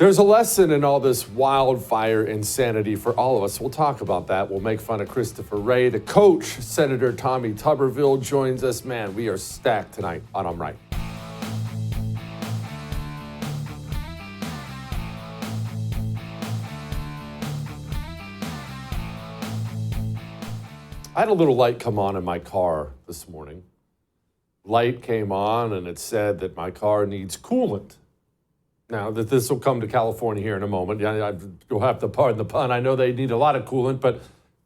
There's a lesson in all this wildfire insanity for all of us. We'll talk about that. We'll make fun of Christopher Wray. The coach, Senator Tommy Tuberville, joins us. Man, we are stacked tonight on I'm Right. I had a little light come on in my car this morning. Light came on and it said that my car needs coolant. Now, that this will come to California here in a moment. You'll have to pardon the pun. I know they need a lot of coolant, but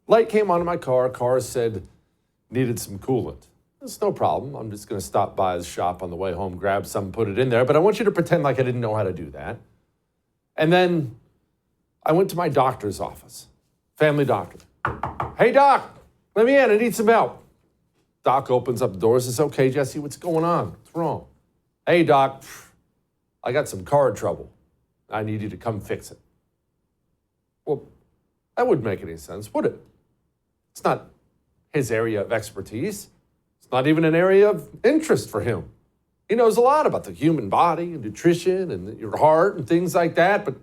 light came on in my car. Car said needed some coolant. It's no problem. I'm just going to stop by the shop on the way home, grab some, put it in there. But I want you to pretend like I didn't know how to do that. And then I went to my doctor's office, family doctor. Hey, doc, let me in. I need some help. Doc opens up the door and says, okay, Jesse, what's going on? What's wrong? Hey, doc, I got some car trouble. I need you to come fix it. Well, that wouldn't make any sense, would it? It's not his area of expertise. It's not even an area of interest for him. He knows a lot about the human body and nutrition and your heart and things like that, but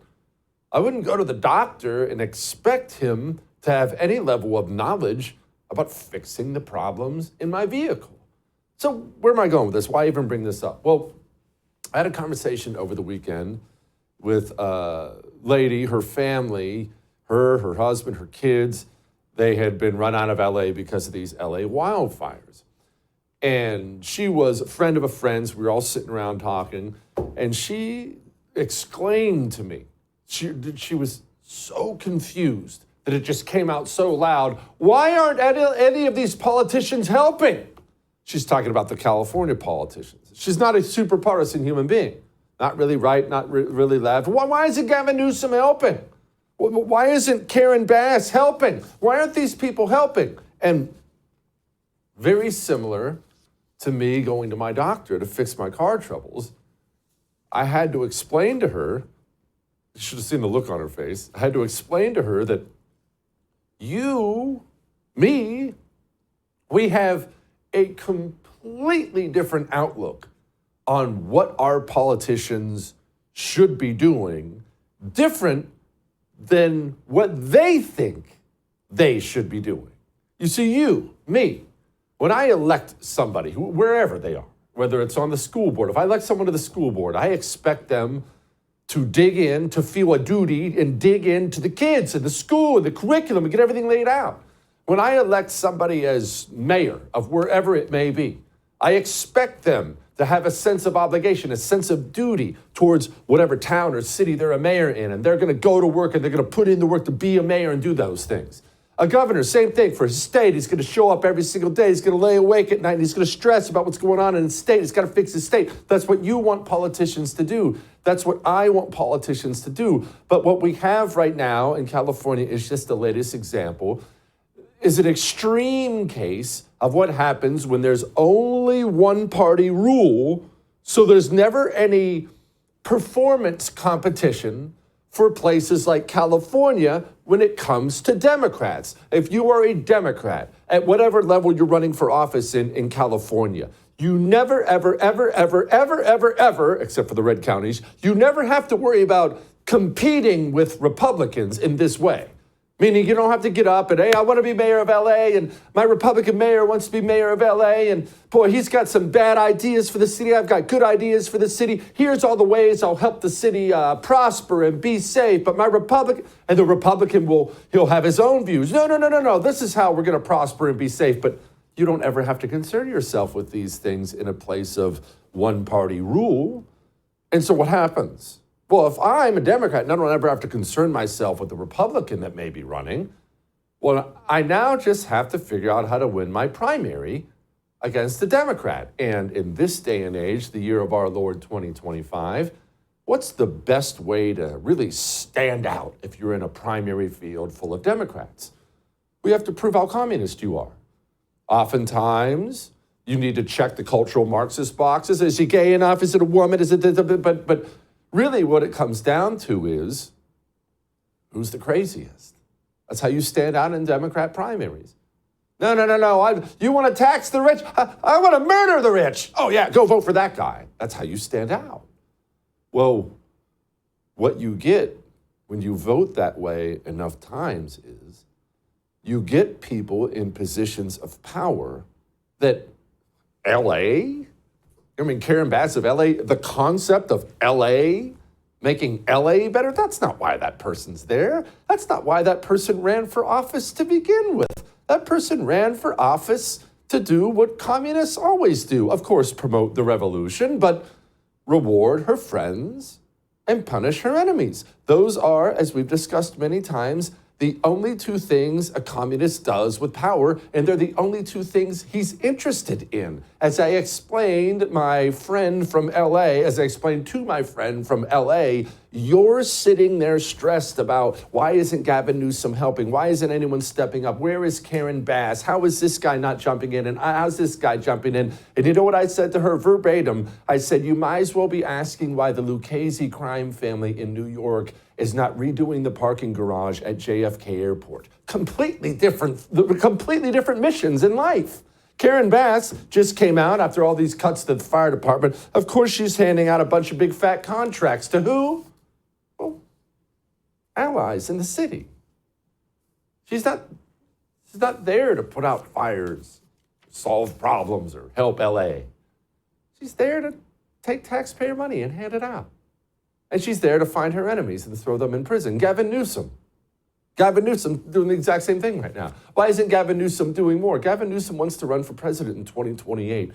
I wouldn't go to the doctor and expect him to have any level of knowledge about fixing the problems in my vehicle. So where am I going with this? Why even bring this up? Well, I had a conversation over the weekend with a lady, her family, her husband, her kids. They had been run out of LA because of these LA wildfires. And she was a friend of a friend's. We were all sitting around talking, and she exclaimed to me, she was so confused that it just came out so loud, why aren't any of these politicians helping? She's talking about the California politicians. She's not a super partisan human being. Not really right, not really left. Why isn't Gavin Newsom helping? Why isn't Karen Bass helping? Why aren't these people helping? And very similar to me going to my doctor to fix my car troubles, I had to explain to her, you should have seen the look on her face, I had to explain to her that you, me, we have a completely different outlook on what our politicians should be doing, different than what they think they should be doing. You see, you, me, when I elect somebody, wherever they are, whether it's on the school board, if I elect someone to the school board, I expect them to dig in, to feel a duty and dig into the kids and the school and the curriculum and get everything laid out. When I elect somebody as mayor of wherever it may be, I expect them to have a sense of obligation, a sense of duty towards whatever town or city they're a mayor in, and they're going to go to work and they're going to put in the work to be a mayor and do those things. A governor, same thing for his state. He's going to show up every single day. He's going to lay awake at night and he's going to stress about what's going on in his state. He's got to fix his state. That's what you want politicians to do. That's what I want politicians to do. But what we have right now in California is just the latest example, is an extreme case of what happens when there's only one party rule, so there's never any performance competition for places like California when it comes to Democrats. If you are a Democrat at whatever level you're running for office in California, you never, ever, ever, ever, ever, ever, ever, except for the red counties, you never have to worry about competing with Republicans in this way. Meaning you don't have to get up and, hey, I want to be mayor of LA, and my Republican mayor wants to be mayor of LA, and boy, he's got some bad ideas for the city. I've got good ideas for the city. Here's all the ways I'll help the city prosper and be safe. But my Republican, and the Republican he'll have his own views. No. This is how we're going to prosper and be safe. But you don't ever have to concern yourself with these things in a place of one party rule. And so what happens? Well, if I'm a Democrat and I don't ever have to concern myself with the Republican that may be running, well, I now just have to figure out how to win my primary against the Democrat. And in this day and age, the year of our Lord 2025, what's the best way to really stand out if you're in a primary field full of Democrats? We have to prove how communist you are. Oftentimes, you need to check the cultural Marxist boxes. Is he gay enough? Is it a woman? Is it but really, what it comes down to is who's the craziest. That's how you stand out in Democrat primaries. No. You want to tax the rich? I want to murder the rich. Oh, yeah, go vote for that guy. That's how you stand out. Well, what you get when you vote that way enough times is you get people in positions of power that LA, I mean, Karen Bass of LA, the concept of LA making LA better, that's not why that person's there. That's not why that person ran for office to begin with. That person ran for office to do what communists always do. Of course, promote the revolution, but reward her friends and punish her enemies. Those are, as we've discussed many times, the only two things a communist does with power, and they're the only two things he's interested in. As I explained to my friend from LA, you're sitting there stressed about why isn't Gavin Newsom helping? Why isn't anyone stepping up? Where is Karen Bass? How is this guy not jumping in? And how's this guy jumping in? And you know what I said to her verbatim? I said, you might as well be asking why the Lucchese crime family in New York is not redoing the parking garage at JFK Airport. Completely different missions in life. Karen Bass just came out after all these cuts to the fire department. Of course, she's handing out a bunch of big fat contracts to who? Well, allies in the city. She's not there to put out fires, solve problems, or help LA. She's there to take taxpayer money and hand it out. And she's there to find her enemies and throw them in prison. Gavin Newsom doing the exact same thing right now. Why isn't Gavin Newsom doing more? Gavin Newsom wants to run for president in 2028.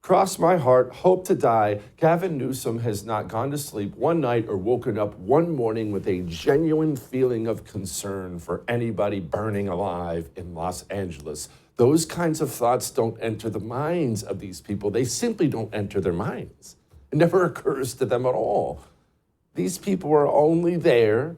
Cross my heart, hope to die. Gavin Newsom has not gone to sleep one night or woken up one morning with a genuine feeling of concern for anybody burning alive in Los Angeles. Those kinds of thoughts don't enter the minds of these people. They simply don't enter their minds. It never occurs to them at all. These people are only there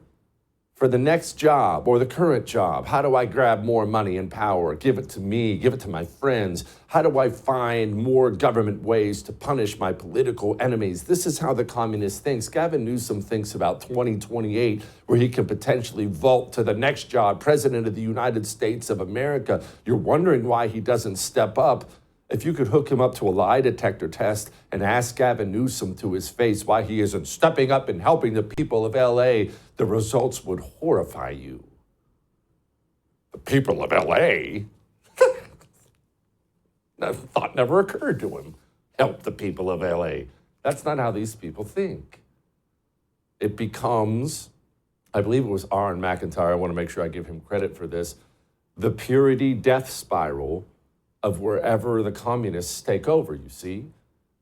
for the next job or the current job. How do I grab more money and power? Give it to me, give it to my friends. How do I find more government ways to punish my political enemies? This is how the communist thinks. Gavin Newsom thinks about 2028, where he can potentially vault to the next job, President of the United States of America. You're wondering why he doesn't step up. If you could hook him up to a lie detector test and ask Gavin Newsom to his face why he isn't stepping up and helping the people of LA, the results would horrify you. The people of LA? That thought never occurred to him. Help the people of LA. That's not how these people think. It becomes, I believe it was Aaron McIntyre, I want to make sure I give him credit for this, the purity death spiral of wherever the communists take over, you see.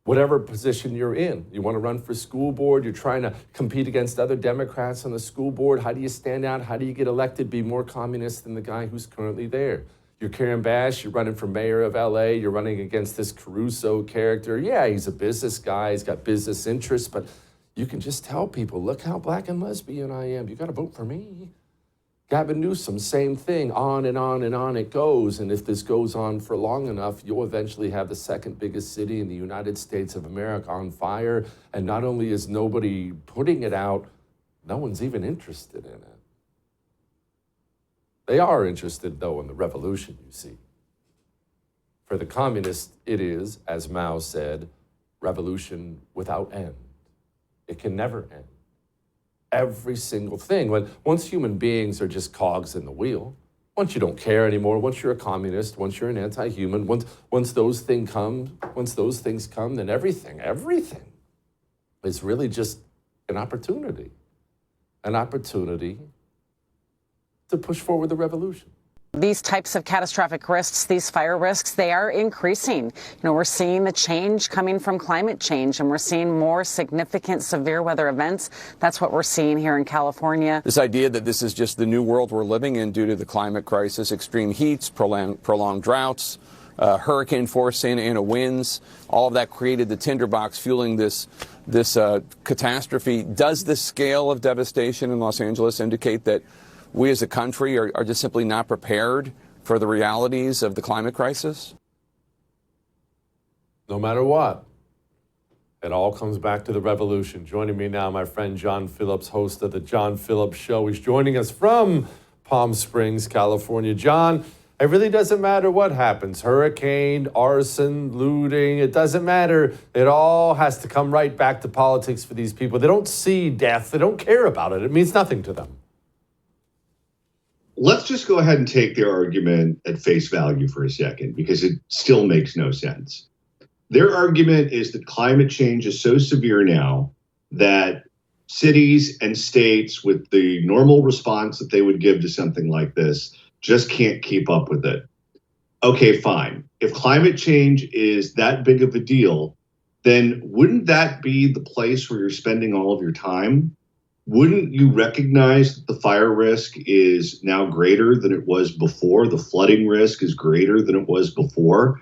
Whatever position you're in. You want to run for school board, you're trying to compete against other Democrats on the school board. How do you stand out? How do you get elected, be more communist than the guy who's currently there? You're Karen Bass, you're running for mayor of LA, you're running against this Caruso character. Yeah, he's a business guy, he's got business interests, but you can just tell people, look how black and lesbian I am. You got to vote for me. Gavin Newsom, same thing, on and on and on it goes. And if this goes on for long enough, you'll eventually have the second biggest city in the United States of America on fire. And not only is nobody putting it out, no one's even interested in it. They are interested, though, in the revolution, you see. For the communists, it is, as Mao said, revolution without end. It can never end. Every single thing. Once human beings are just cogs in the wheel, once you don't care anymore, once you're a communist, once you're an anti-human, once those things come, then everything is really just an opportunity to push forward the revolution. These types of catastrophic risks, these fire risks, they are increasing. We're seeing the change coming from climate change, and we're seeing more significant severe weather events. That's what we're seeing here in California. This idea that this is just the new world we're living in due to the climate crisis, extreme heats, prolonged droughts, hurricane force Santa Ana winds, all of that created the tinderbox fueling this catastrophe. Does the scale of devastation in Los Angeles indicate that we as a country are just simply not prepared for the realities of the climate crisis? No matter what, it all comes back to the revolution. Joining me now, my friend John Phillips, host of the John Phillips Show. He's joining us from Palm Springs, California. John, It really doesn't matter what happens. Hurricane, arson, looting, it doesn't matter. It all has to come right back to politics for these people. They don't see death. They don't care about it. It means nothing to them. Let's just go ahead and take their argument at face value for a second, because it still makes no sense. Their argument is that climate change is so severe now that cities and states, with the normal response that they would give to something like this, just can't keep up with it. Okay, fine. If climate change is that big of a deal, then wouldn't that be the place where you're spending all of your time? Wouldn't you recognize that the fire risk is now greater than it was before? The flooding risk is greater than it was before,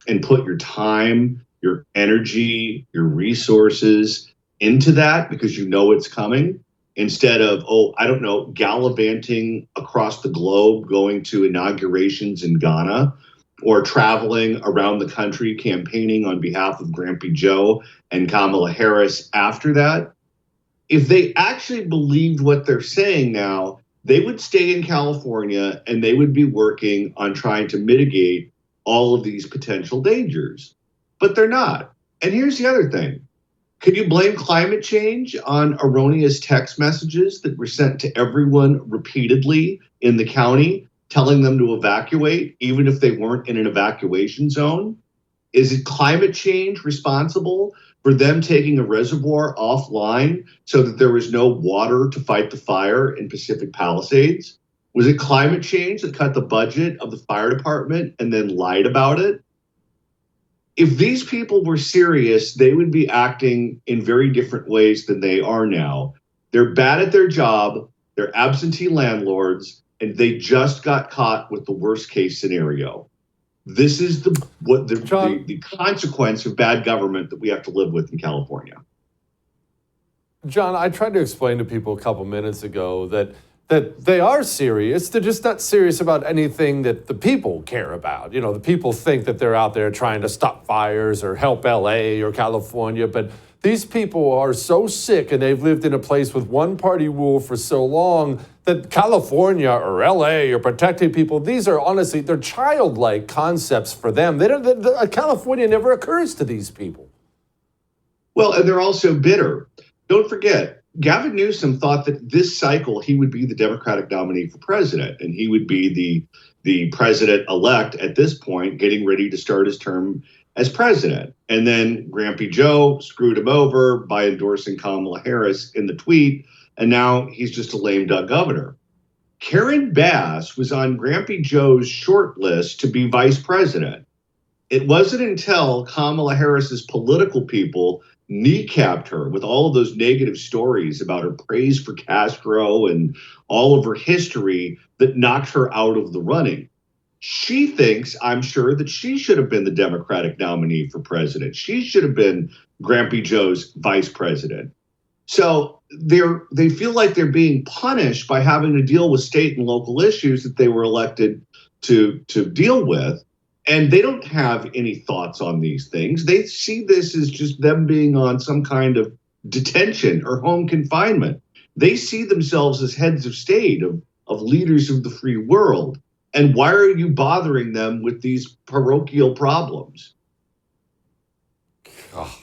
and put your time, your energy, your resources into that because you know it's coming, instead of, gallivanting across the globe, going to inaugurations in Ghana, or traveling around the country campaigning on behalf of Grampy Joe and Kamala Harris after that. If they actually believed what they're saying now, they would stay in California and they would be working on trying to mitigate all of these potential dangers. But they're not. And here's the other thing. Could you blame climate change on erroneous text messages that were sent to everyone repeatedly in the county, telling them to evacuate, even if they weren't in an evacuation zone? Is it climate change responsible for them taking a reservoir offline so that there was no water to fight the fire in Pacific Palisades? Was it climate change that cut the budget of the fire department and then lied about it? If these people were serious, they would be acting in very different ways than they are now. They're bad at their job, they're absentee landlords, and they just got caught with the worst case scenario. This is the consequence of bad government that we have to live with in California. John, I tried to explain to people a couple minutes ago that they are serious. They're just not serious about anything that the people care about. You know, the people think that they're out there trying to stop fires or help LA or California, but these people are so sick and they've lived in a place with one-party rule for so long that California or LA or protecting people, these are honestly, they're childlike concepts for them. California never occurs to these people. Well, and they're also bitter. Don't forget, Gavin Newsom thought that this cycle he would be the Democratic nominee for president, and he would be the president-elect at this point, getting ready to start his term as president. And then Grampy Joe screwed him over by endorsing Kamala Harris in the tweet, and now he's just a lame duck governor. Karen Bass was on Grampy Joe's short list to be vice president. It wasn't until Kamala Harris's political people kneecapped her with all of those negative stories about her praise for Castro and all of her history that knocked her out of the running. She thinks, I'm sure, that she should have been the Democratic nominee for president. She should have been Grampy Joe's vice president. So they feel like they're being punished by having to deal with state and local issues that they were elected to deal with. And they don't have any thoughts on these things. They see this as just them being on some kind of detention or home confinement. They see themselves as heads of state, of leaders of the free world. And why are you bothering them with these parochial problems? Oh,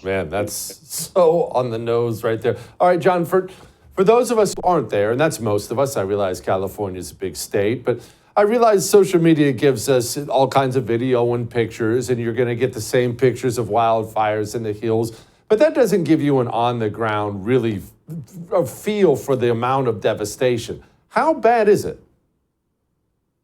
man, that's so on the nose right there. All right, John, for those of us who aren't there, and that's most of us, I realize California is a big state, but I realize social media gives us all kinds of video and pictures, and you're going to get the same pictures of wildfires in the hills, but that doesn't give you an on-the-ground really a feel for the amount of devastation. How bad is it?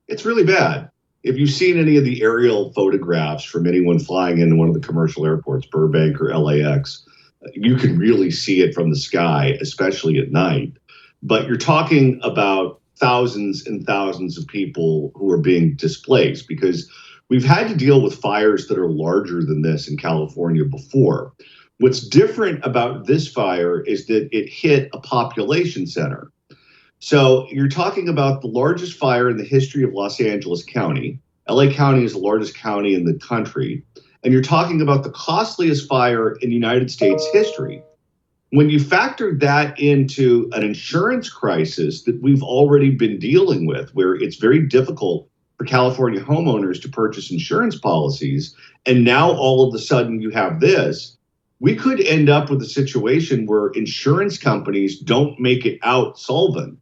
It's really bad. If you've seen any of the aerial photographs from anyone flying into one of the commercial airports, Burbank or LAX, you can really see it from the sky, especially at night. But you're talking about thousands and thousands of people who are being displaced, because we've had to deal with fires that are larger than this in California before. What's different about this fire is that it hit a population center. So you're talking about the largest fire in the history of Los Angeles County. LA County is the largest county in the country. And you're talking about the costliest fire in United States history. When you factor that into an insurance crisis that we've already been dealing with, where it's very difficult for California homeowners to purchase insurance policies, and now all of a sudden you have this, we could end up with a situation where insurance companies don't make it out solvent.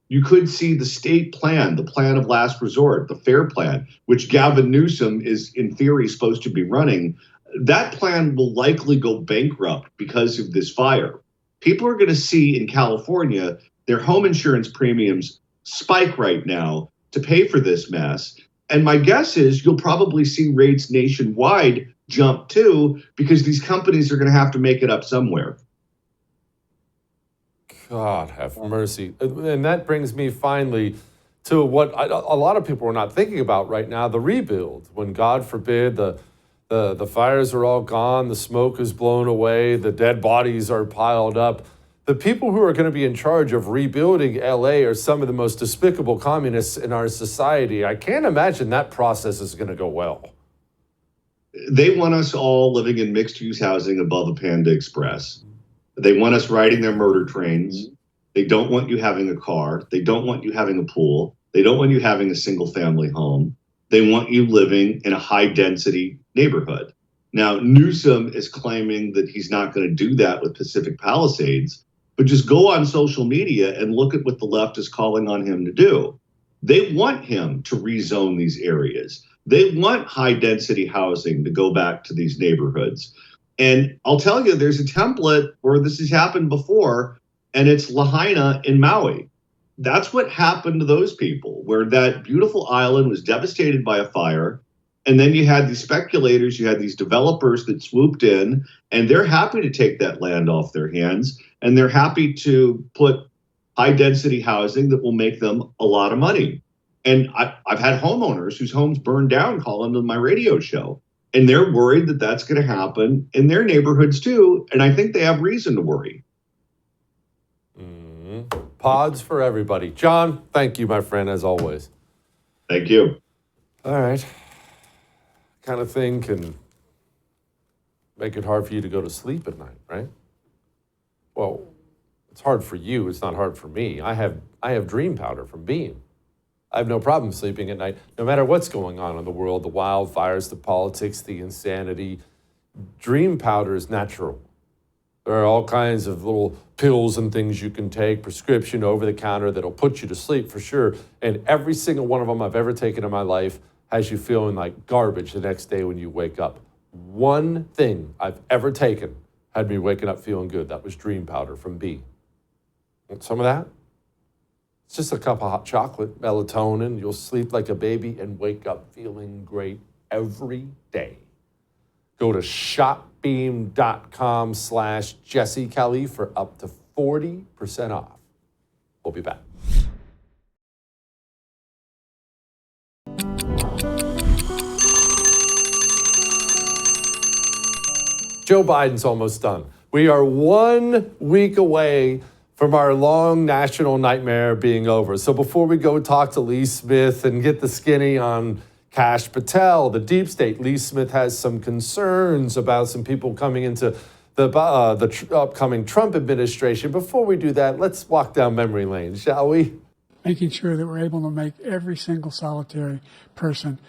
You could see the state plan, the plan of last resort, the FAIR plan, which Gavin Newsom is in theory supposed to be running. That plan will likely go bankrupt because of this fire. People are going to see in California their home insurance premiums spike right now to pay for this mess. And my guess is you'll probably see rates nationwide jump too, because these companies are going to have to make it up somewhere. God have mercy. And that brings me finally to what a lot of people are not thinking about right now, the rebuild. When, God forbid, the fires are all gone, the smoke is blown away, the dead bodies are piled up. The people who are going to be in charge of rebuilding LA are some of the most despicable communists in our society. I can't imagine that process is going to go well. They want us all living in mixed-use housing above a Panda Express. They want us riding their murder trains. They don't want you having a car. They don't want you having a pool. They don't want you having a single-family home. They want you living in a high-density neighborhood. Now, Newsom is claiming that he's not going to do that with Pacific Palisades, but just go on social media and look at what the left is calling on him to do. They want him to rezone these areas. They want high-density housing to go back to these neighborhoods. And I'll tell you, there's a template where this has happened before, and it's Lahaina in Maui. That's what happened to those people, where that beautiful island was devastated by a fire. And then you had these speculators, you had these developers that swooped in, and they're happy to take that land off their hands. And they're happy to put high density housing that will make them a lot of money. And I've had homeowners whose homes burned down call into my radio show. And they're worried that that's going to happen in their neighborhoods too. And I think they have reason to worry. Pods for everybody. John, thank you, my friend, as always. Thank you. All right. Kind of thing can make it hard for you to go to sleep at night, right? Well, it's hard for you. It's not hard for me. I have dream powder from Beam. I have no problem sleeping at night, no matter what's going on in the world, the wildfires, the politics, the insanity. Dream powder is natural. There are all kinds of little pills and things you can take, prescription, over-the-counter, that'll put you to sleep for sure. And every single one of them I've ever taken in my life has you feeling like garbage the next day when you wake up. One thing I've ever taken had me waking up feeling good. That was dream powder from B. Want some of that? It's just a cup of hot chocolate, melatonin. You'll sleep like a baby and wake up feeling great every day. Go to shopbeam.com/Jesse Kelly for up to 40% off. We'll be back. Joe Biden's almost done. We are 1 week away from our long national nightmare being over. So before we go talk to Lee Smith and get the skinny on Kash Patel, the deep state, Lee Smith has some concerns about some people coming into the upcoming Trump administration. Before we do that, let's walk down memory lane, shall we? Making sure that we're able to make every single solitary person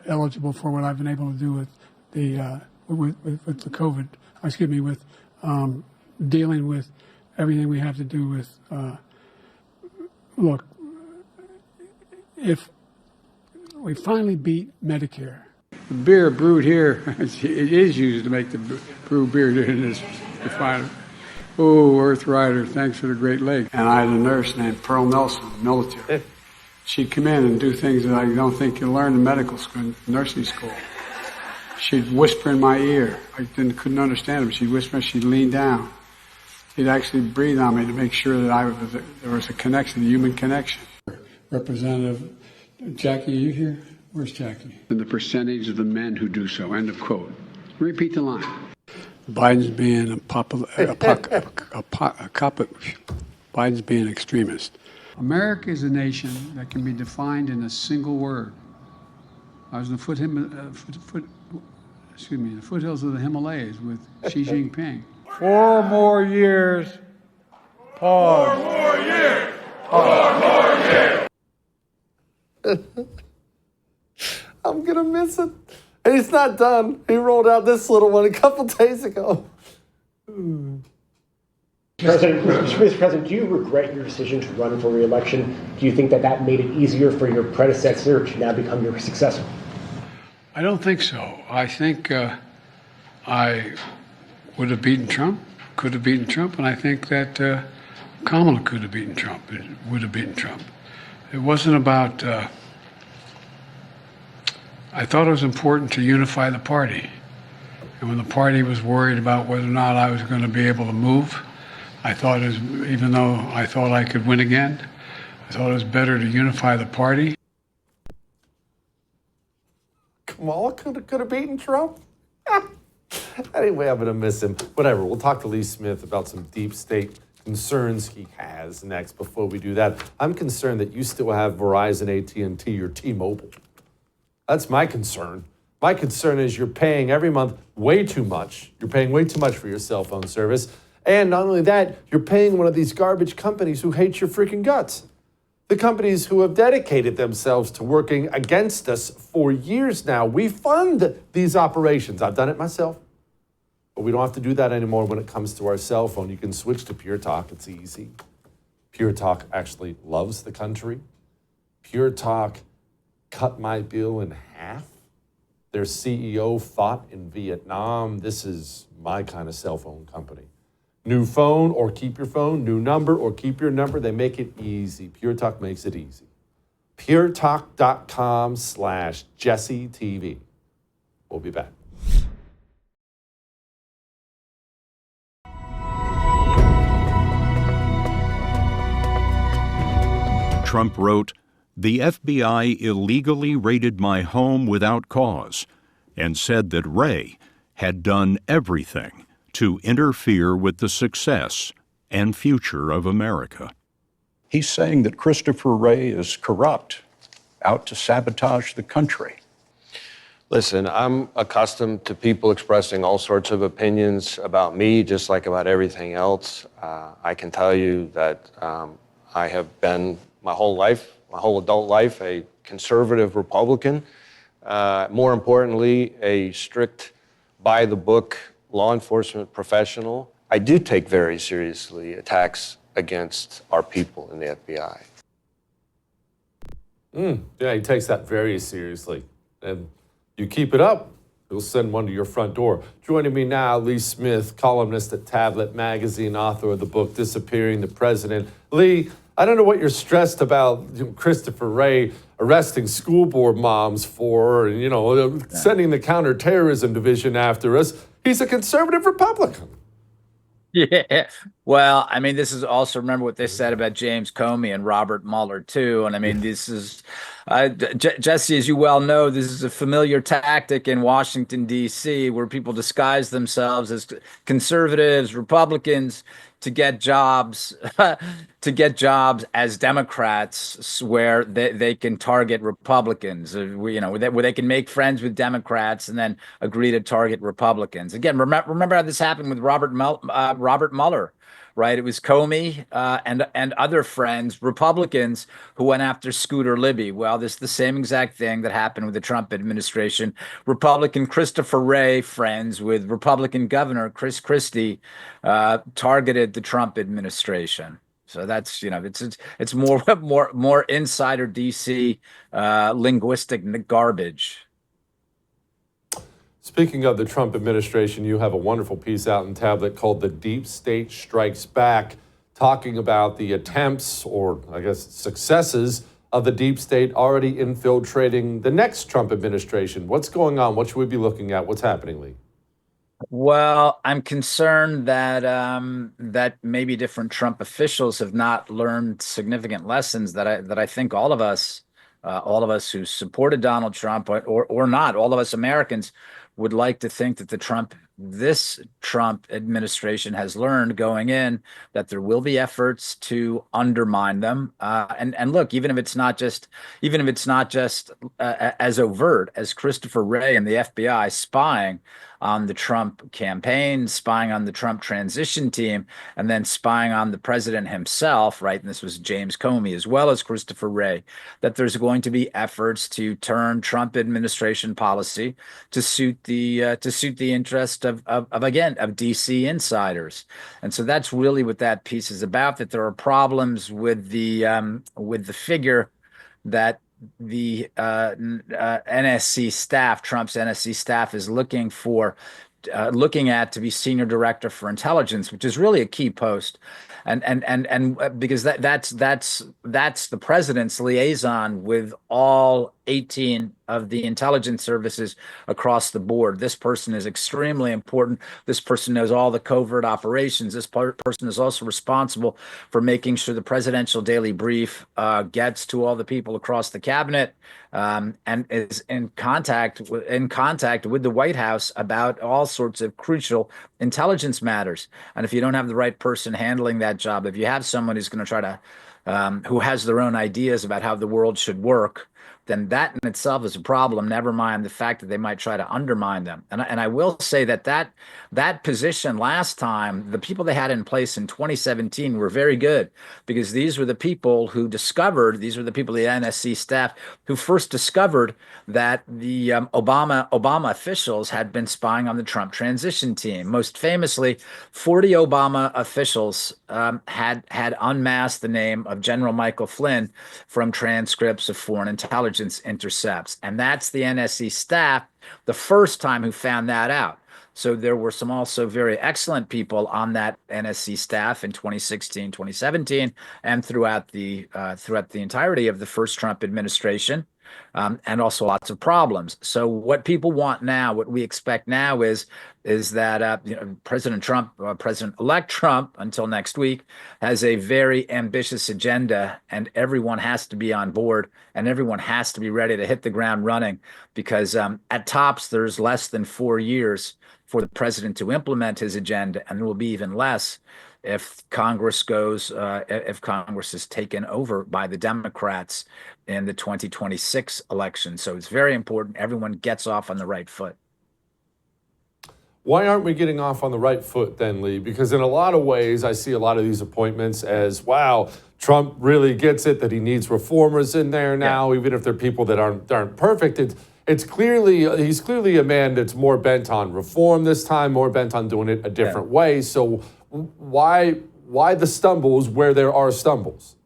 eligible for what I've been able to do with the COVID. With dealing with everything we have to do with. Look, if we finally beat Medicare. The beer brewed here, it is used to make the brew beer in this refinery. Oh, Earth Rider, thanks for the Great Lake. And I had a nurse named Pearl Nelson, military. She'd come in and do things that I don't think you learn in medical school, nursing school. She'd whisper in my ear. I couldn't understand her. She'd whisper, she'd lean down. She'd actually breathe on me to make sure that there was a connection, a human connection. Representative Jackie, are you here? Where's Jackie? The percentage of the men who do so, end of quote. Repeat the line. Biden's being Biden's being an extremist. America is a nation that can be defined in a single word. I was in the foothills of the Himalayas with Xi Jinping. 4 more years. Pause. 4 more years. Pause. 4 more years. I'm going to miss it. And he's not done. He rolled out this little one a couple days ago. Mr. President, do you regret your decision to run for re-election? Do you think that that made it easier for your predecessor to now become your successor? I don't think so. I think I would have beaten Trump, could have beaten Trump, and I think that Kamala could have beaten Trump, would have beaten Trump. It wasn't about, I thought it was important to unify the party. And when the party was worried about whether or not I was going to be able to move, I thought, even though I thought I could win again, I thought it was better to unify the party. Kamala could have beaten Trump? Anyway, I'm going to miss him. Whatever, we'll talk to Lee Smith about some deep state concerns he has next. Before we do that, I'm concerned that you still have Verizon, AT&T, or T-Mobile. That's my concern. My concern is you're paying every month way too much. You're paying way too much for your cell phone service. And not only that, you're paying one of these garbage companies who hate your freaking guts. The companies who have dedicated themselves to working against us for years now. We fund these operations. I've done it myself. But we don't have to do that anymore when it comes to our cell phone. You can switch to Pure Talk. It's easy. Pure Talk actually loves the country. Pure Talk cut my bill in half. Their CEO fought in Vietnam. This is my kind of cell phone company. New phone or keep your phone, new number or keep your number. They make it easy. Pure Talk makes it easy. puretalk.com/JesseTV. We'll be back. Trump wrote, "The FBI illegally raided my home without cause," and said that Wray had done everything to interfere with the success and future of America. He's saying that Christopher Wray is corrupt, out to sabotage the country. Listen, I'm accustomed to people expressing all sorts of opinions about me, just like about everything else. I can tell you that I have been my whole life, my whole adult life, a conservative Republican. More importantly, a strict, by-the-book law enforcement professional. I do take very seriously attacks against our people in the FBI. Yeah, he takes that very seriously. And you keep it up, he'll send one to your front door. Joining me now, Lee Smith, columnist at Tablet Magazine, author of the book Disappearing the President. Lee, I don't know what you're stressed about Christopher Wray arresting school board moms for, and, sending the counterterrorism division after us. He's a conservative Republican. Yeah. Well, I mean, this is also, remember what they said about James Comey and Robert Mueller, too. And I mean, this is, Jesse, as you well know, this is a familiar tactic in Washington, D.C., where people disguise themselves as conservatives, Republicans, to get jobs as Democrats, where they can target Republicans, where they can make friends with Democrats and then agree to target Republicans. Again, remember how this happened with Robert Mueller, right? It was Comey and other friends, Republicans, who went after Scooter Libby. Well, this is the same exact thing that happened with the Trump administration. Republican Christopher Wray, friends with Republican Governor Chris Christie, targeted the Trump administration. So that's, it's more insider DC linguistic garbage. Speaking of the Trump administration, you have a wonderful piece out in Tablet called "The Deep State Strikes Back," talking about the attempts, or I guess successes, of the deep state already infiltrating the next Trump administration. What's going on? What should we be looking at? What's happening, Lee? Well, I'm concerned that that maybe different Trump officials have not learned significant lessons that I think all of us who supported Donald Trump or not, all of us Americans would like to think that this Trump administration has learned going in that there will be efforts to undermine them. And look, even if it's not just as overt as Christopher Wray and the FBI spying on the Trump campaign, spying on the Trump transition team, and then spying on the president himself, right? And this was James Comey as well as Christopher Wray, that there's going to be efforts to turn Trump administration policy to suit the interest of DC insiders. And so that's really what that piece is about, that there are problems with the figure that the NSC staff, Trump's NSC staff, is looking at to be senior director for intelligence, which is really a key post, and because that's the president's liaison with all 18 of the intelligence services across the board. This person is extremely important. This person knows all the covert operations. This person is also responsible for making sure the presidential daily brief gets to all the people across the cabinet, and is in contact with the White House about all sorts of crucial intelligence matters. And if you don't have the right person handling that job, if you have someone who's going to try to who has their own ideas about how the world should work, then that in itself is a problem, never mind the fact that they might try to undermine them. And I will say that position last time, the people they had in place in 2017 were very good, because these were the people who discovered, these were the people, the NSC staff, who first discovered that the Obama officials had been spying on the Trump transition team. Most famously, 40 Obama officials had unmasked the name of General Michael Flynn from transcripts of foreign intelligence intercepts. And that's the NSC staff, the first time, who found that out. So there were some also very excellent people on that NSC staff in 2016, 2017, and throughout the entirety of the first Trump administration. And also lots of problems. So what people want now, what we expect now is that President Trump, President-elect Trump, until next week, has a very ambitious agenda, and everyone has to be on board, and everyone has to be ready to hit the ground running, because at tops there's less than 4 years for the president to implement his agenda, and there will be even less if Congress is taken over by the Democrats in the 2026 election. So it's very important everyone gets off on the right foot. Why aren't we getting off on the right foot then, Lee? Because in a lot of ways, I see a lot of these appointments as, wow, Trump really gets it that he needs reformers in there now, even if they're people that aren't perfect. He's clearly a man that's more bent on reform this time, more bent on doing it a different way. So why the stumbles where there are stumbles?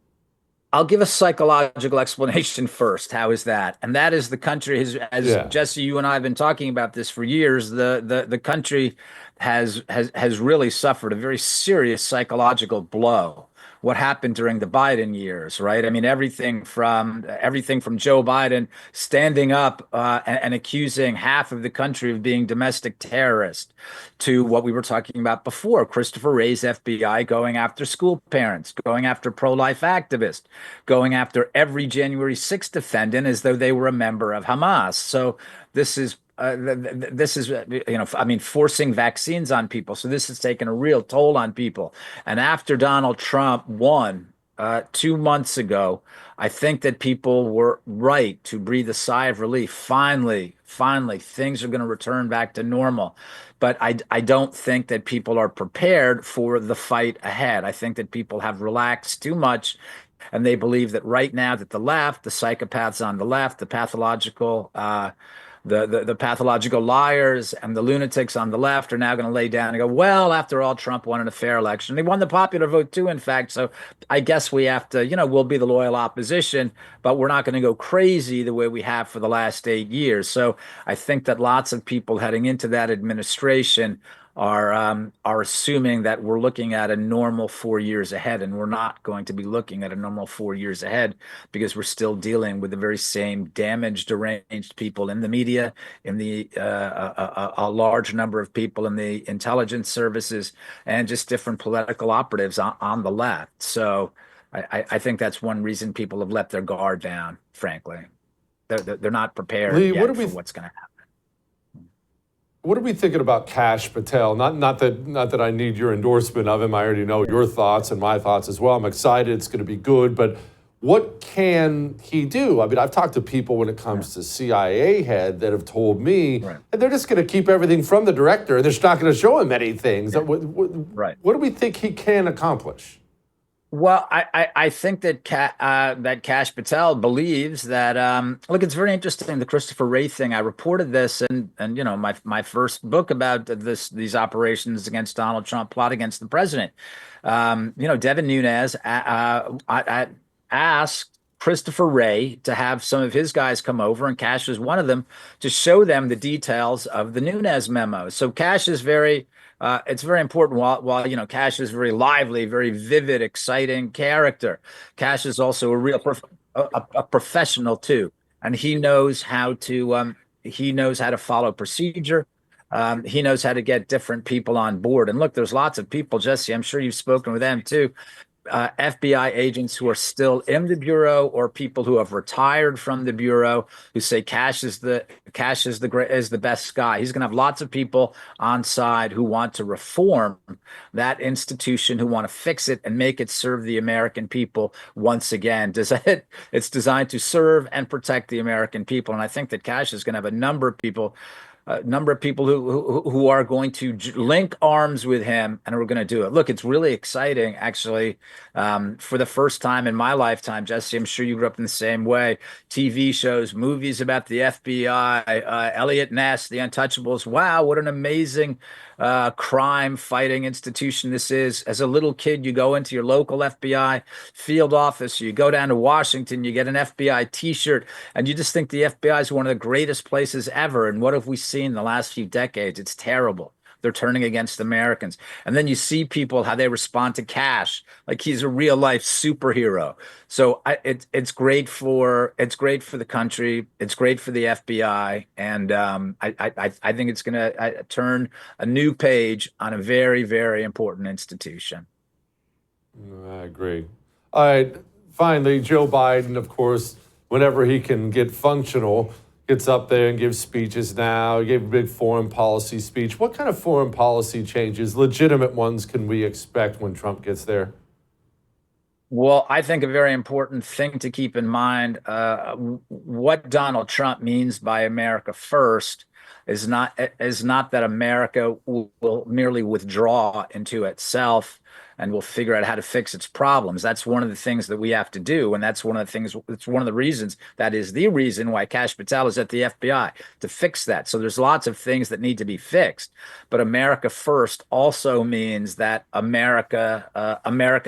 I'll give a psychological explanation first. How is that? And that is, the country has, Jesse, you and I have been talking about this for years. The country has really suffered a very serious psychological blow. What happened during the Biden years, right? I mean, everything from Joe Biden standing up and accusing half of the country of being domestic terrorists, to what we were talking about before, Christopher Wray's FBI going after school parents, going after pro-life activists, going after every January 6th defendant as though they were a member of Hamas. So this is forcing vaccines on people. So this has taken a real toll on people. And after Donald Trump won 2 months ago, I think that people were right to breathe a sigh of relief. Finally, things are going to return back to normal. But I don't think that people are prepared for the fight ahead. I think that people have relaxed too much, and they believe that right now that the left, the psychopaths on the left, the pathological the pathological liars and the lunatics on the left are now going to lay down and go, well, after all, Trump won in a fair election. They won the popular vote too, in fact. So I guess we have to, we'll be the loyal opposition, but we're not going to go crazy the way we have for the last 8 years. So I think that lots of people heading into that administration are assuming that we're looking at a normal 4 years ahead, and we're not going to be looking at a normal 4 years ahead, because we're still dealing with the very same damaged, deranged people in the media, in the a large number of people in the intelligence services, and just different political operatives on the left. So I think that's one reason people have let their guard down. Frankly, they're not prepared Lee, yet for what's going to happen. What are we thinking about Kash Patel? Not that I need your endorsement of him. I already know your thoughts and my thoughts as well. I'm excited. It's going to be good. But what can he do? I mean, I've talked to people when it comes to CIA head that have told me that they're just going to keep everything from the director. They're just not going to show him many things. What do we think he can accomplish? Well, I think that that Kash Patel believes that look, it's very interesting, the Christopher Wray thing. I reported this and my first book about these operations against Donald Trump, plot against the president. Devin Nunes asked Christopher Wray to have some of his guys come over, and Kash was one of them, to show them the details of the Nunes memo. So Kash is it's very important. While Kash is very lively, very vivid, exciting character, Kash is also a real a professional too, and he knows how to follow procedure. He knows how to get different people on board. And look, there's lots of people, Jesse, I'm sure you've spoken with them too, FBI agents who are still in the Bureau or people who have retired from the Bureau who say Kash is the best guy. He's going to have lots of people on side who want to reform that institution, who want to fix it and make it serve the American people once again. It's designed to serve and protect the American people. And I think that Kash is going to have a number of people who are going to link arms with him and are going to do it. Look, it's really exciting, actually. For the first time in my lifetime, Jesse, I'm sure you grew up in the same way. TV shows, movies about the FBI, Elliot Ness, The Untouchables. Wow, what an amazing crime fighting institution this is. As a little kid, you go into your local FBI field office, you go down to Washington, you get an FBI t-shirt, and you just think the FBI is one of the greatest places ever. And what have we seen in the last few decades? It's terrible. They're turning against Americans. And then you see people, how they respond to Kash, like he's a real life superhero. So it's great for the country. It's great for the FBI. And I think it's going to turn a new page on a very, very important institution. I agree. All right. Finally, Joe Biden, of course, whenever he can get functional, gets up there and gives speeches now. He gave a big foreign policy speech. What kind of foreign policy changes, legitimate ones, can we expect when Trump gets there? Well, I think a very important thing to keep in mind, what Donald Trump means by America first is not that America will merely withdraw into itself and we'll figure out how to fix its problems. That's one of the things that we have to do. And that's one of the things, it's one of the reasons, that is the reason why Kash Patel is at the FBI, to fix that. So there's lots of things that need to be fixed. But America first also means that America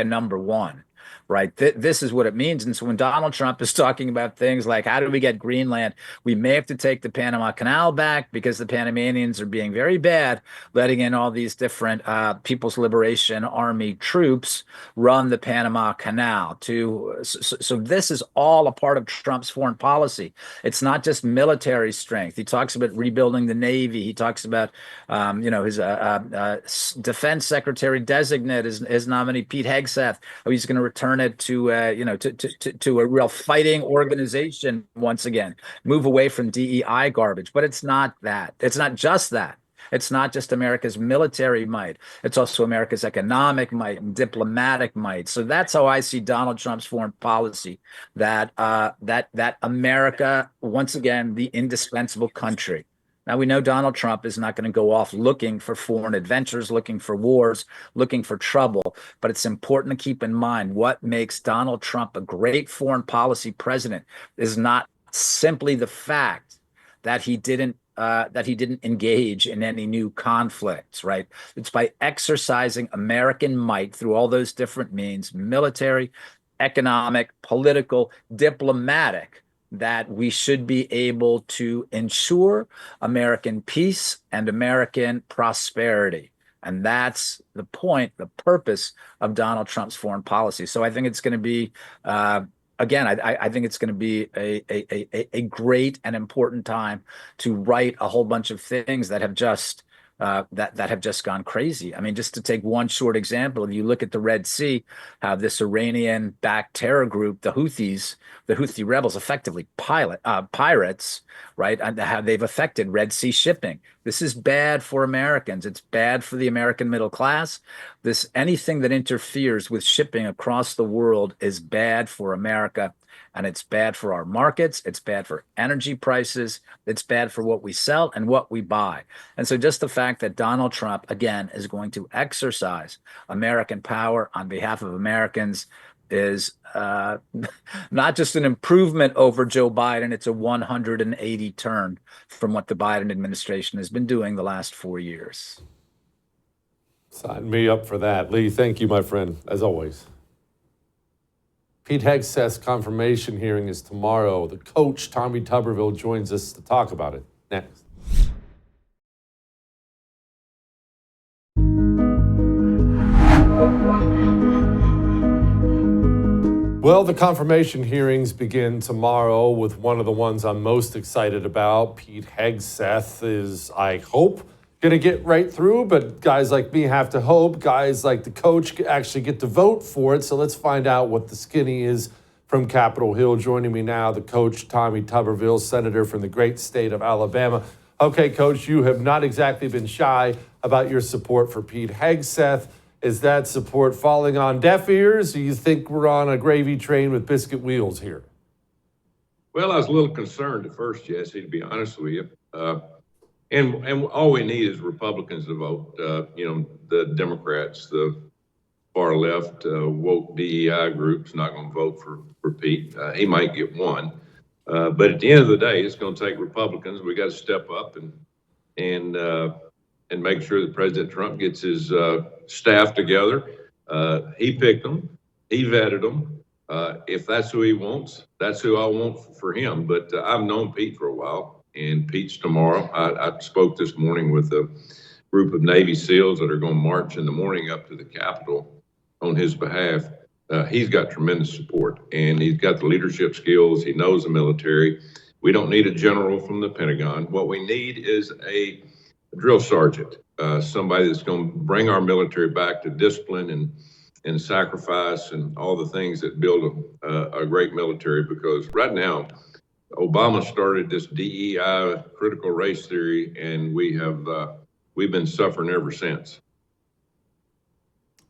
number one. Right. This is what it means. And so when Donald Trump is talking about things like, how do we get Greenland? We may have to take the Panama Canal back because the Panamanians are being very bad, letting in all these different People's Liberation Army troops run the Panama Canal. So this is all a part of Trump's foreign policy. It's not just military strength. He talks about rebuilding the Navy. He talks about, his defense secretary designate, his nominee, Pete Hegseth. He's going to return it to a real fighting organization once again, move away from DEI garbage. But it's not that. It's not just that. It's not just America's military might. It's also America's economic might and diplomatic might. So that's how I see Donald Trump's foreign policy, that America, once again, the indispensable country. Now, we know Donald Trump is not going to go off looking for foreign adventures, looking for wars, looking for trouble. But it's important to keep in mind what makes Donald Trump a great foreign policy president is not simply the fact that he didn't engage in any new conflicts, right? It's by exercising American might through all those different means, military, economic, political, diplomatic, that we should be able to ensure American peace and American prosperity. And that's the point, the purpose of Donald Trump's foreign policy. So I think it's going to be, again, I think it's going to be a great and important time to right a whole bunch of things that have just that have just gone crazy. I mean, just to take one short example, if you look at the Red Sea, how this Iranian-backed terror group, the Houthis, the Houthi rebels, effectively pirates, right? And how they've affected Red Sea shipping. This is bad for Americans. It's bad for the American middle class. anything that interferes with shipping across the world is bad for America, and it's bad for our markets, it's bad for energy prices, it's bad for what we sell and what we buy. And so just the fact that Donald Trump, again, is going to exercise American power on behalf of Americans is not just an improvement over Joe Biden, it's a 180 turn from what the Biden administration has been doing the last 4 years. Sign me up for that. Lee, thank you, my friend, as always. Pete Hegseth's confirmation hearing is tomorrow. The coach, Tommy Tuberville, joins us to talk about it next. Well, the confirmation hearings begin tomorrow with one of the ones I'm most excited about. Pete Hegseth is, I hope, going to get right through, but guys like me have to hope. Guys like the coach actually get to vote for it. So let's find out what the skinny is from Capitol Hill. Joining me now, the coach, Tommy Tuberville, senator from the great state of Alabama. Okay, Coach, you have not exactly been shy about your support for Pete Hegseth. Is that support falling on deaf ears? Do you think we're on a gravy train with biscuit wheels here? Well, I was a little concerned at first, Jesse, to be honest with you. And all we need is Republicans to vote. The Democrats, the far left, woke DEI group's not going to vote for Pete. He might get one. But at the end of the day, it's going to take Republicans. We got to step up and make sure that President Trump gets his staff together. He picked them. He vetted them. If that's who he wants, that's who I want for him. But I've known Pete for a while, and Pete's tomorrow. I spoke this morning with a group of Navy SEALs that are going to march in the morning up to the Capitol on his behalf. He's got tremendous support, and he's got the leadership skills. He knows the military. We don't need a general from the Pentagon. What we need is a drill sergeant, somebody that's going to bring our military back to discipline and sacrifice and all the things that build a great military. Because right now, Obama started this DEI critical race theory, and we've been suffering ever since.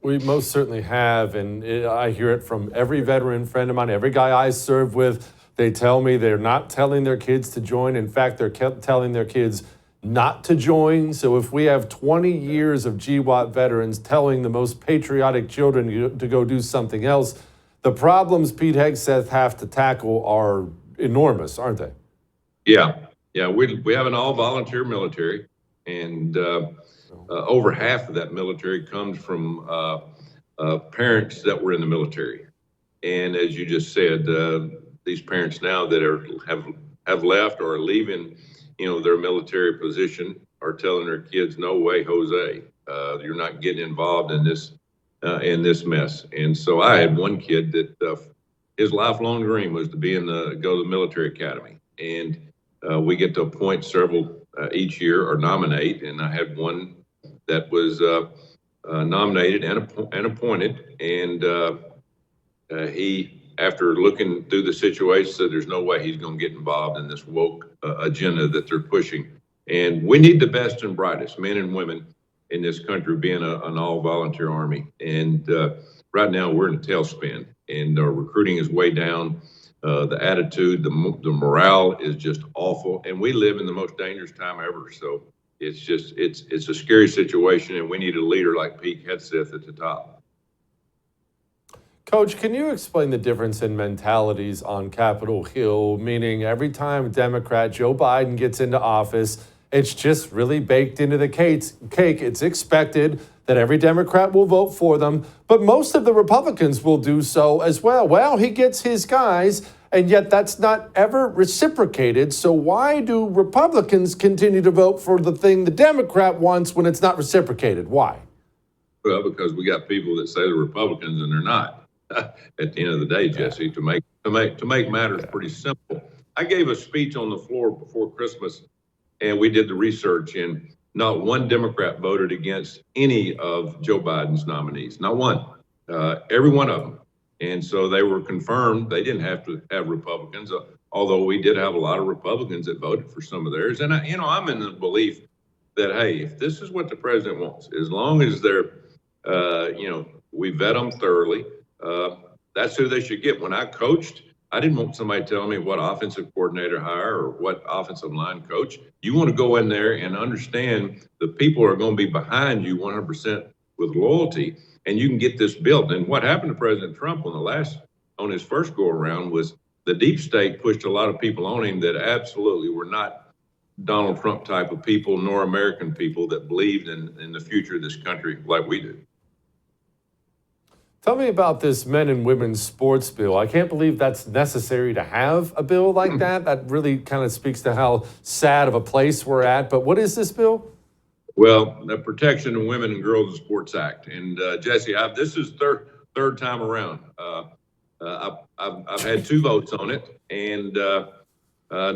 We most certainly have, and I hear it from every veteran friend of mine, every guy I serve with. They tell me they're not telling their kids to join. In fact, they're telling their kids not to join. So if we have 20 years of GWAT veterans telling the most patriotic children to go do something else, the problems Pete Hegseth have to tackle are enormous, aren't they? Yeah. We have an all-volunteer military, and over half of that military comes from parents that were in the military. And as you just said, these parents now that have left or are leaving, their military position are telling their kids, "No way, Jose, you're not getting involved in this mess." And so I had one kid that his lifelong dream was to go to the military academy, and we get to appoint several each year or nominate, and I had one that was nominated and appointed, and he, after looking through the situation, said there's no way he's going to get involved in this woke agenda that they're pushing. And we need the best and brightest men and women in this country being an all-volunteer army. And right now we're in a tailspin, and our recruiting is way down. The attitude, the morale is just awful, and we live in the most dangerous time ever. So it's a scary situation, and we need a leader like Pete Hegseth at the top. Coach, can you explain the difference in mentalities on Capitol Hill, meaning every time Democrat Joe Biden gets into office, it's just really baked into the cake. It's expected that every Democrat will vote for them, but most of the Republicans will do so as well. Well, he gets his guys, and yet that's not ever reciprocated. So why do Republicans continue to vote for the thing the Democrat wants when it's not reciprocated? Why? Well, because we got people that say they're Republicans and they're not. At the end of the day, Jesse, to make matters pretty simple. I gave a speech on the floor before Christmas, and we did the research, and not one Democrat voted against any of Joe Biden's nominees. Not one. Every one of them. And so they were confirmed. They didn't have to have Republicans, although we did have a lot of Republicans that voted for some of theirs. And I'm in the belief that, hey, if this is what the president wants, as long as they're We vet them thoroughly. That's who they should get. When I coached, I didn't want somebody telling me what offensive coordinator hire or what offensive line coach. You want to go in there and understand the people are going to be behind you 100% with loyalty, and you can get this built. And what happened to President Trump on his first go around was the deep state pushed a lot of people on him that absolutely were not Donald Trump type of people, nor American people that believed in the future of this country like we do. Tell me about this men and women's sports bill. I can't believe that's necessary to have a bill like that. That really kind of speaks to how sad of a place we're at. But what is this bill? Well, the Protection of Women and Girls in Sports Act. And Jesse, this is third time around. I've had 2 votes on it, and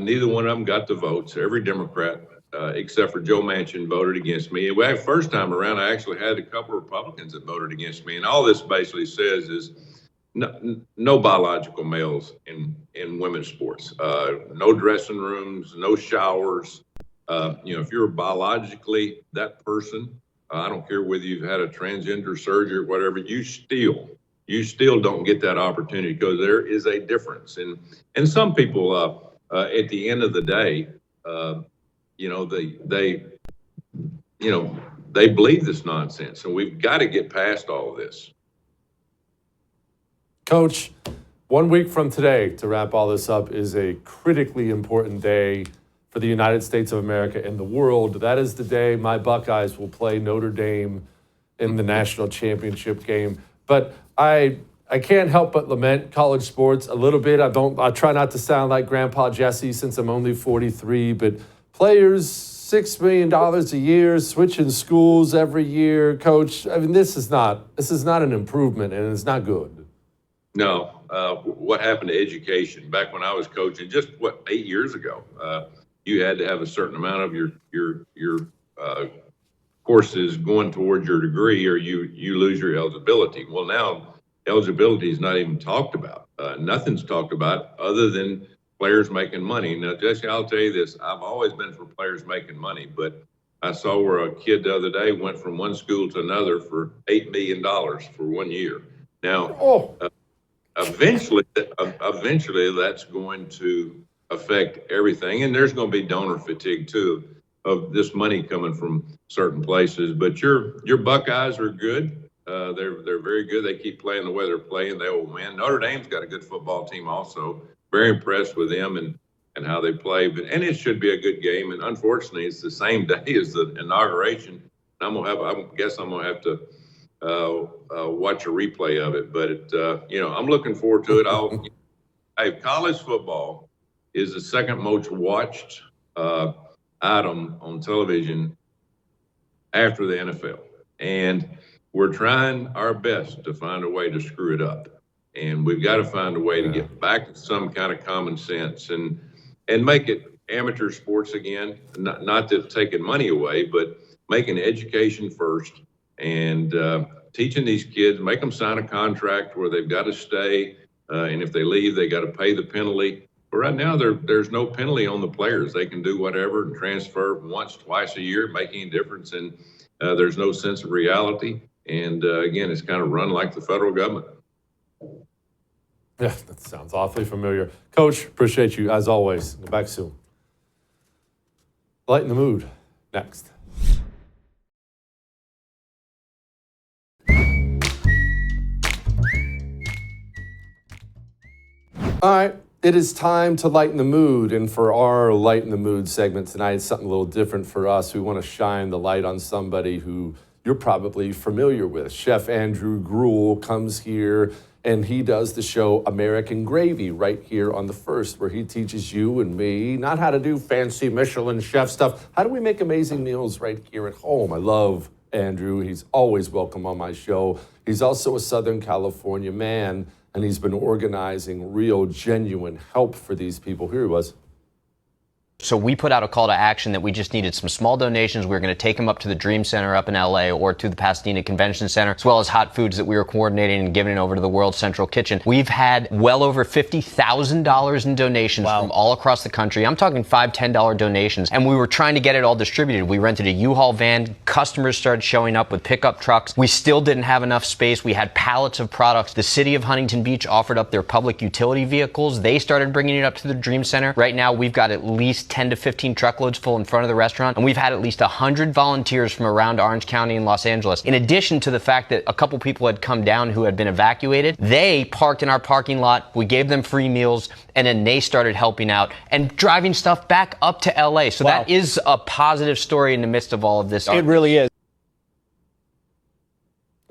neither one of them got the votes. Every Democrat, except for Joe Manchin, voted against me. And first time around, I actually had a couple of Republicans that voted against me. And all this basically says is no biological males in women's sports. No dressing rooms, no showers. If you're biologically that person, I don't care whether you've had a transgender surgery or whatever, you still don't get that opportunity because there is a difference. And some people, at the end of the day, they believe this nonsense, and we've got to get past all of this. Coach, 1 week from today, to wrap all this up, is a critically important day for the United States of America and the world. That is the day my Buckeyes will play Notre Dame in the national championship game. But I can't help but lament college sports a little bit. I try not to sound like Grandpa Jesse since I'm only 43, but players, $6 million a year, switching schools every year. Coach, I mean, this is not an improvement, and it's not good. No. What happened to education back when I was coaching, just 8 years ago? You had to have a certain amount of your courses going towards your degree, or you lose your eligibility. Well, now eligibility is not even talked about. Nothing's talked about other than players making money. Now, Jesse, I'll tell you this: I've always been for players making money, but I saw where a kid the other day went from one school to another for $8 million for 1 year. Now, eventually, that's going to affect everything, and there's going to be donor fatigue too of this money coming from certain places. But your Buckeyes are good. They're very good. They keep playing the way they're playing. They will win. Notre Dame's got a good football team also. Very impressed with them and how they play. And it should be a good game. And unfortunately, it's the same day as the inauguration. I guess I'm gonna have to watch a replay of it. But I'm looking forward to it. College football is the second most watched item on television after the NFL. And we're trying our best to find a way to screw it up. And we've got to find a way to get back to some kind of common sense and make it amateur sports again. Not that taking money away, but making education first and teaching these kids, make them sign a contract where they've got to stay. And if they leave, they got to pay the penalty. But right now, there's no penalty on the players. They can do whatever and transfer once, twice a year, make any difference. And there's no sense of reality. And again, it's kind of run like the federal government. Yeah, that sounds awfully familiar. Coach, appreciate you as always. Back soon. Lighten the mood. Next. All right. It is time to lighten the mood, and for our Lighten the Mood segment tonight, it's something a little different for us. We want to shine the light on somebody who you're probably familiar with. Chef Andrew Gruel comes here, and he does the show American Gravy right here on The First, where he teaches you and me not how to do fancy Michelin chef stuff. How do we make amazing meals right here at home? I love Andrew. He's always welcome on my show. He's also a Southern California man, and he's been organizing real, genuine help for these people. Here he was. So we put out a call to action that we just needed some small donations. We were going to take them up to the Dream Center up in LA or to the Pasadena Convention Center, as well as hot foods that we were coordinating and giving over to the World Central Kitchen. We've had well over $50,000 in donations from all across the country. I'm talking $5, $10 donations. And we were trying to get it all distributed. We rented a U-Haul van. Customers started showing up with pickup trucks. We still didn't have enough space. We had pallets of products. The city of Huntington Beach offered up their public utility vehicles. They started bringing it up to the Dream Center. Right now, we've got at least 10 to 15 truckloads full in front of the restaurant, and we've had at least 100 volunteers from around Orange County and Los Angeles. In addition to the fact that a couple people had come down who had been evacuated, they parked in our parking lot. We gave them free meals, and then they started helping out and driving stuff back up to LA. So that is a positive story in the midst of all of this. It really is.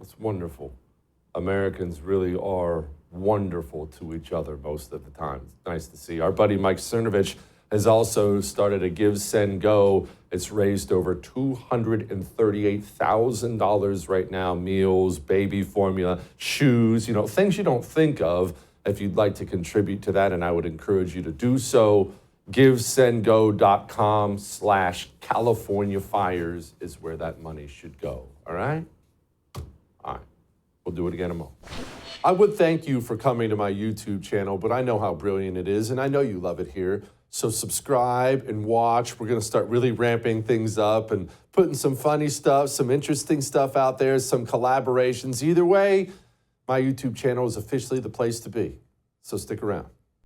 It's wonderful. Americans really are wonderful to each other most of the time. It's nice to see. Our buddy Mike Cernovich has also started a Give, Send, Go. It's raised over $238,000 right now. Meals, baby formula, shoes, things you don't think of. If you'd like to contribute to that, and I would encourage you to do so, givesendgo.com/California Fires is where that money should go. All right? All right. We'll do it again in a moment. I would thank you for coming to my YouTube channel, but I know how brilliant it is, and I know you love it here. So subscribe and watch. We're going to start really ramping things up and putting some funny stuff, some interesting stuff out there, some collaborations. Either way, my YouTube channel is officially the place to be. So stick around.